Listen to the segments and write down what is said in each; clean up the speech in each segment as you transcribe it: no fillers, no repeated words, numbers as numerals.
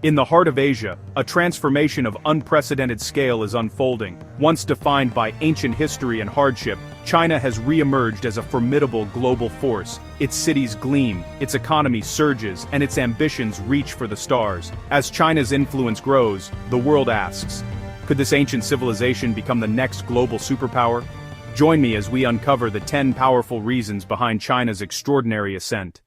In the heart of Asia, a transformation of unprecedented scale is unfolding. Once defined by ancient history and hardship, China has re-emerged as a formidable global force. Its cities gleam, its economy surges, and its ambitions reach for the stars. As China's influence grows, the world asks, could this ancient civilization become the next global superpower? Join me as we uncover the 10 powerful reasons behind China's extraordinary ascent.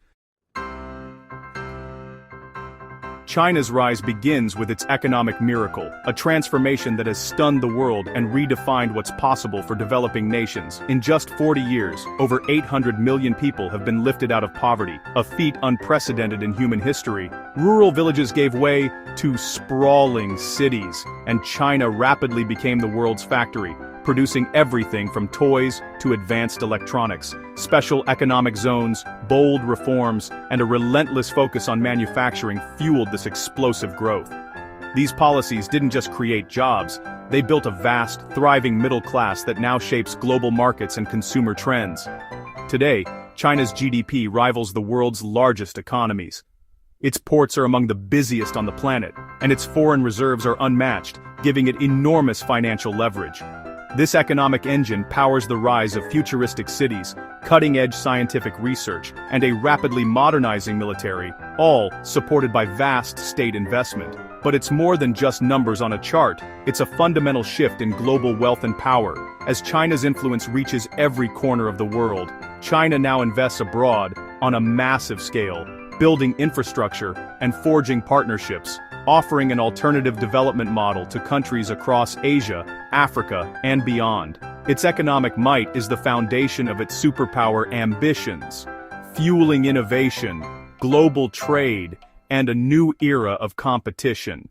China's rise begins with its economic miracle, a transformation that has stunned the world and redefined what's possible for developing nations. In just 40 years, over 800 million people have been lifted out of poverty, a feat unprecedented in human history. Rural villages gave way to sprawling cities, and China rapidly became the world's factory, producing everything from toys to advanced electronics. Special economic zones, bold reforms, and a relentless focus on manufacturing fueled this explosive growth. These policies didn't just create jobs, they built a vast, thriving middle class that now shapes global markets and consumer trends. Today, China's GDP rivals the world's largest economies. Its ports are among the busiest on the planet, and its foreign reserves are unmatched, giving it enormous financial leverage. This economic engine powers the rise of futuristic cities, cutting-edge scientific research, and a rapidly modernizing military, all supported by vast state investment. But it's more than just numbers on a chart, it's a fundamental shift in global wealth and power. As China's influence reaches every corner of the world, China now invests abroad on a massive scale, building infrastructure and forging partnerships, offering an alternative development model to countries across Asia, Africa, and beyond. Its economic might is the foundation of its superpower ambitions, fueling innovation, global trade, and a new era of competition.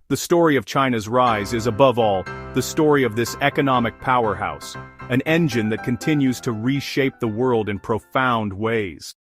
The story of China's rise is, above all, the story of this economic powerhouse, an engine that continues to reshape the world in profound ways.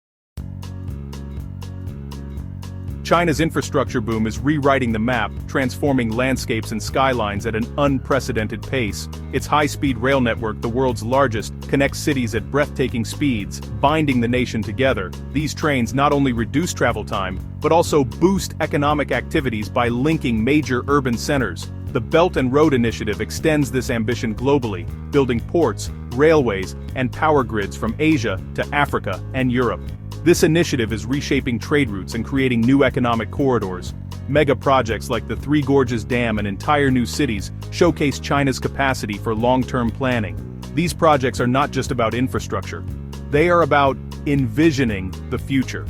China's infrastructure boom is rewriting the map, transforming landscapes and skylines at an unprecedented pace. Its high-speed rail network, the world's largest, connects cities at breathtaking speeds, binding the nation together. These trains not only reduce travel time, but also boost economic activities by linking major urban centers. The Belt and Road Initiative extends this ambition globally, building ports, railways, and power grids from Asia to Africa and Europe. This initiative is reshaping trade routes and creating new economic corridors. Mega projects like the Three Gorges Dam and entire new cities showcase China's capacity for long-term planning. These projects are not just about infrastructure. They are about envisioning the future.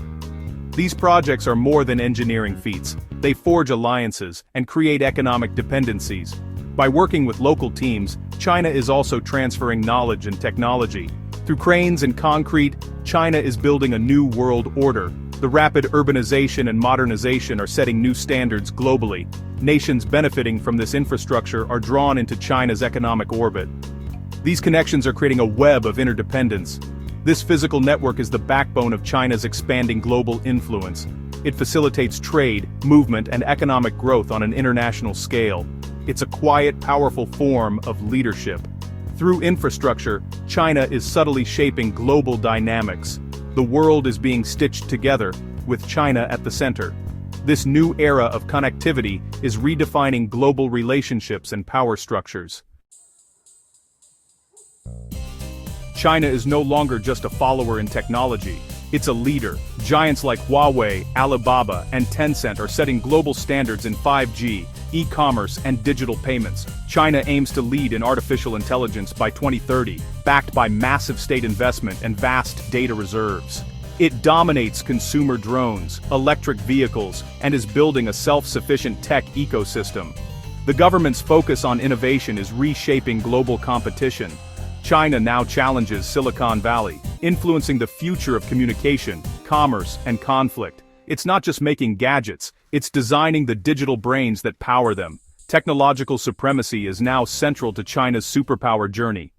These projects are more than engineering feats. They forge alliances and create economic dependencies. By working with local teams, China is also transferring knowledge and technology. Through cranes and concrete, China is building a new world order. The rapid urbanization and modernization are setting new standards globally. Nations benefiting from this infrastructure are drawn into China's economic orbit. These connections are creating a web of interdependence. This physical network is the backbone of China's expanding global influence. It facilitates trade, movement, and economic growth on an international scale. It's a quiet, powerful form of leadership. Through infrastructure, China is subtly shaping global dynamics. The world is being stitched together, with China at the center. This new era of connectivity is redefining global relationships and power structures. China is no longer just a follower in technology. It's a leader. Giants like Huawei, Alibaba, and Tencent are setting global standards in 5G, e-commerce, and digital payments. China aims to lead in artificial intelligence by 2030, backed by massive state investment and vast data reserves. It dominates consumer drones, electric vehicles, and is building a self-sufficient tech ecosystem. The government's focus on innovation is reshaping global competition. China now challenges Silicon Valley, influencing the future of communication, commerce, and conflict. It's not just making gadgets, it's designing the digital brains that power them. Technological supremacy is now central to China's superpower journey.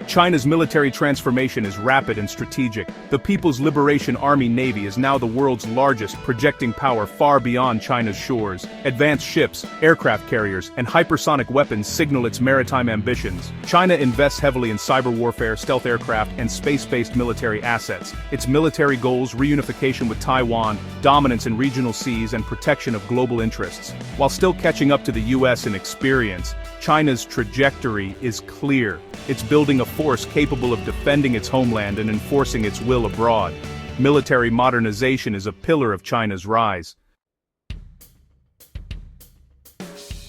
China's military transformation is rapid and strategic. The People's Liberation Army Navy is now the world's largest, projecting power far beyond China's shores. Advanced ships, aircraft carriers, and hypersonic weapons signal its maritime ambitions. China invests heavily in cyber warfare, stealth aircraft, and space-based military assets. Its military goals: reunification with Taiwan, dominance in regional seas, and protection of global interests. While still catching up to the US in experience, China's trajectory is clear. It's building a force capable of defending its homeland and enforcing its will abroad. Military modernization is a pillar of China's rise.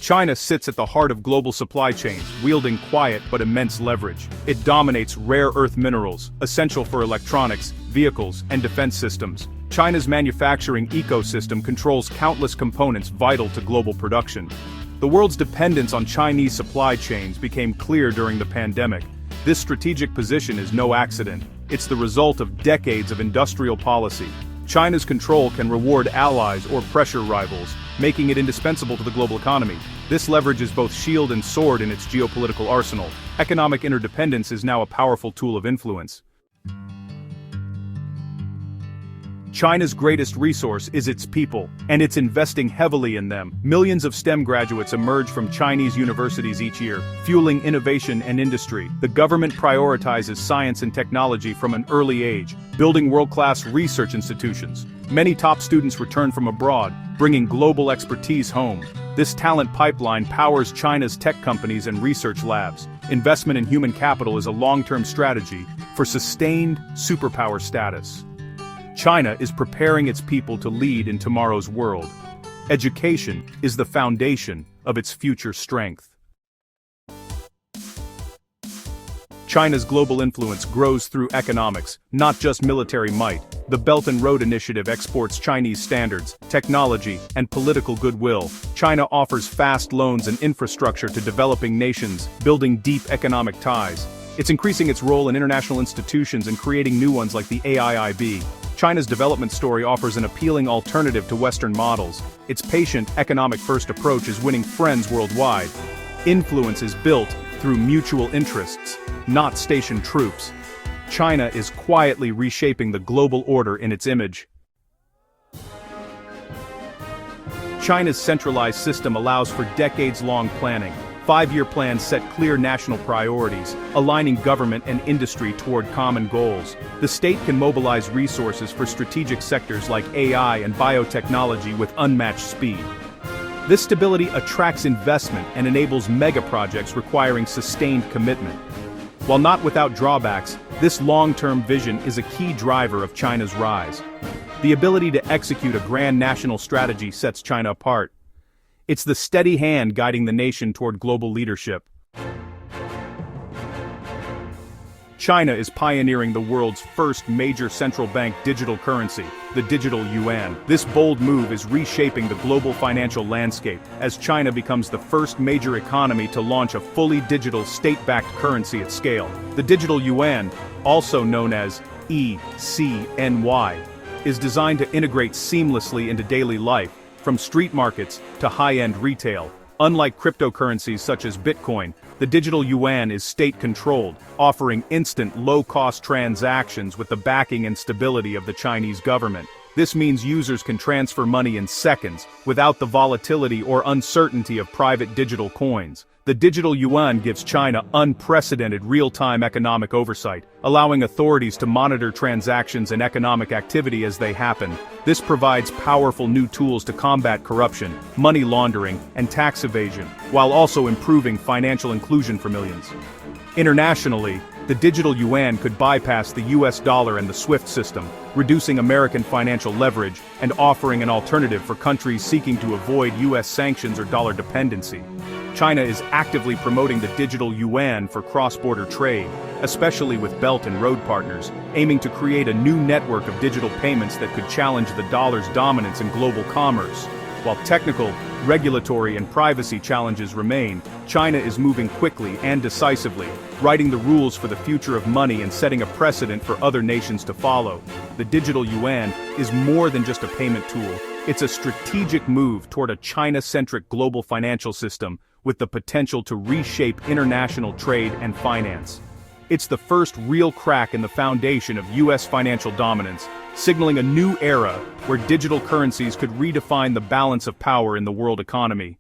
China sits at the heart of global supply chains, wielding quiet but immense leverage. It dominates rare earth minerals, essential for electronics, vehicles, and defense systems. China's manufacturing ecosystem controls countless components vital to global production. The world's dependence on Chinese supply chains became clear during the pandemic. This strategic position is no accident. It's the result of decades of industrial policy. China's control can reward allies or pressure rivals, making it indispensable to the global economy. This leverage is both shield and sword in its geopolitical arsenal. Economic interdependence is now a powerful tool of influence. China's greatest resource is its people, and it's investing heavily in them. Millions of STEM graduates emerge from Chinese universities each year, fueling innovation and industry. The government prioritizes science and technology from an early age, building world-class research institutions. Many top students return from abroad, bringing global expertise home. This talent pipeline powers China's tech companies and research labs. Investment in human capital is a long-term strategy for sustained superpower status. China is preparing its people to lead in tomorrow's world. Education is the foundation of its future strength. China's global influence grows through economics, not just military might. The Belt and Road Initiative exports Chinese standards, technology, and political goodwill. China offers fast loans and infrastructure to developing nations, building deep economic ties. It's increasing its role in international institutions and creating new ones like the AIIB. China's development story offers an appealing alternative to Western models. Its patient, economic-first approach is winning friends worldwide. Influence is built through mutual interests, not stationed troops. China is quietly reshaping the global order in its image. China's centralized system allows for decades-long planning. Five-year plans set clear national priorities, aligning government and industry toward common goals. The state can mobilize resources for strategic sectors like AI and biotechnology with unmatched speed. This stability attracts investment and enables mega-projects requiring sustained commitment. While not without drawbacks, this long-term vision is a key driver of China's rise. The ability to execute a grand national strategy sets China apart. It's the steady hand guiding the nation toward global leadership. China is pioneering the world's first major central bank digital currency, the digital yuan. This bold move is reshaping the global financial landscape, as China becomes the first major economy to launch a fully digital state-backed currency at scale. The digital yuan, also known as ECNY, is designed to integrate seamlessly into daily life, from street markets to high-end retail. Unlike cryptocurrencies such as Bitcoin, the digital yuan is state-controlled, offering instant, low-cost transactions with the backing and stability of the Chinese government. This means users can transfer money in seconds, without the volatility or uncertainty of private digital coins. The digital yuan gives China unprecedented real-time economic oversight, allowing authorities to monitor transactions and economic activity as they happen. This provides powerful new tools to combat corruption, money laundering, and tax evasion, while also improving financial inclusion for millions. Internationally, the digital yuan could bypass the US dollar and the SWIFT system, reducing American financial leverage and offering an alternative for countries seeking to avoid US sanctions or dollar dependency. China is actively promoting the digital yuan for cross-border trade, especially with Belt and Road partners, aiming to create a new network of digital payments that could challenge the dollar's dominance in global commerce. While technical, regulatory, and privacy challenges remain, China is moving quickly and decisively, writing the rules for the future of money and setting a precedent for other nations to follow. The digital yuan is more than just a payment tool. It's a strategic move toward a China-centric global financial system with the potential to reshape international trade and finance. It's the first real crack in the foundation of US financial dominance, signaling a new era where digital currencies could redefine the balance of power in the world economy.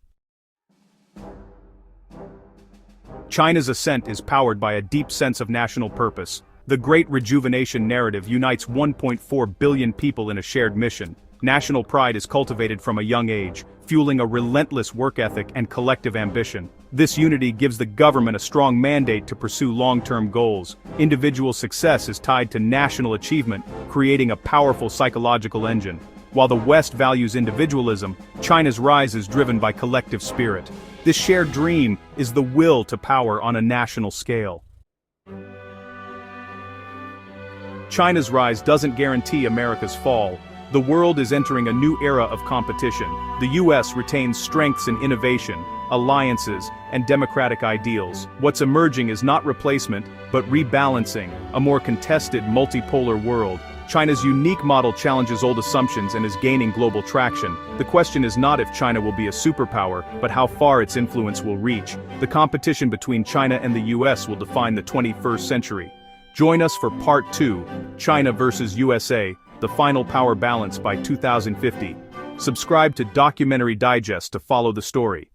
China's ascent is powered by a deep sense of national purpose. The Great Rejuvenation narrative unites 1.4 billion people in a shared mission. National pride is cultivated from a young age, fueling a relentless work ethic and collective ambition. This unity gives the government a strong mandate to pursue long-term goals. Individual success is tied to national achievement, creating a powerful psychological engine. While the West values individualism, China's rise is driven by collective spirit. This shared dream is the will to power on a national scale. China's rise doesn't guarantee America's fall. The world is entering a new era of competition. The US retains strengths in innovation, alliances, and democratic ideals. What's emerging is not replacement, but rebalancing, a more contested, multipolar world. China's unique model challenges old assumptions and is gaining global traction. The question is not if China will be a superpower, but how far its influence will reach. The competition between China and the US will define the 21st century. Join us for Part 2, China versus USA, the final power balance by 2050. Subscribe to Documentary Digest to follow the story.